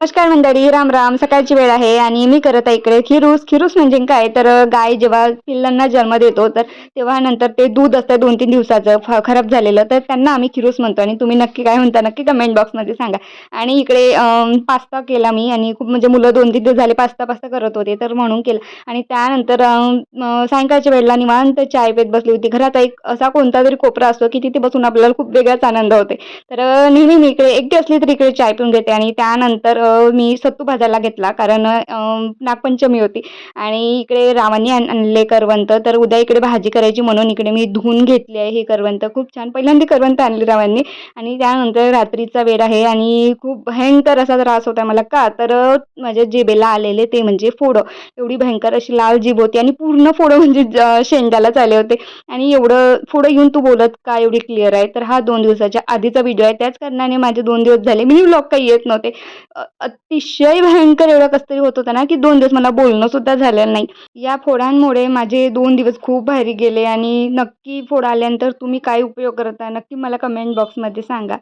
नमस्कार मंडळी, राम राम. सकाळची वेळ आहे आणि मी करत आहे इकडे खिरूस म्हणजे काय तर गाय जेव्हा पिल्लांना जन्म देतो तर तेव्हा नंतर ते दूध असतं 2-3 दिवसाचं खराब झालेलं, तर त्यांना आम्ही खिरूस म्हणतो. आणि तुम्ही नक्की काय म्हणता नक्की कमेंट बॉक्समध्ये सांगा. आणि इकडे पास्ता केला मी आणि खूप म्हणजे मुलं 2-3 दिवस झाले पास्ता पास्ता करत होते तर म्हणून केलं. आणि त्यानंतर सायंकाळच्या वेळेला निवांत चाय पीत बसली होती. घरात एक असा कोणता तरी कोपरा असतो की तिथे बसून आपल्याला खूप वेगळाच आनंद होते. तर नेहमी मी इकडे एकटी असली तरी इकडे चाय पिऊन घेते. आणि त्यानंतर मी सत्तू भाजायला घेतला कारण नागपंचमी होती आणि इकडे रावांनी आणले करवंत, तर उद्या इकडे भाजी करायची म्हणून इकडे मी धुवून घेतली आहे. हे करवंत खूप छान पहिल्यांदा करवंत आणली रावांनी. आणि त्यानंतर रात्रीचा वेळ आहे आणि खूप भयंकर असा त्रास होता मला. का तर माझ्या जिभेला आलेले ते म्हणजे फोडं. एवढी भयंकर अशी लाल जीभ होती आणि पूर्ण फोडं म्हणजे शेंड्यालाच आले होते. आणि एवढं पुढे येऊन तू बोलत का एवढी क्लिअर आहे, तर हा 2 दिवसाच्या आधीचा व्हिडिओ आहे. त्याच कारणाने माझे 2 दिवस झाले मिनी व्लॉग काही येत नव्हते. अतिशय भयंकर एवढं कसं तरी होत होतं ना की 2 दिवस मला बोलणं सुद्धा झालेलं नाही. या फोडांमुळे माझे 2 दिवस खूप भारी गेले. आणि नक्की फोड आल्यानंतर तुम्ही काय उपयोग करता नक्की मला कमेंट बॉक्समध्ये सांगा.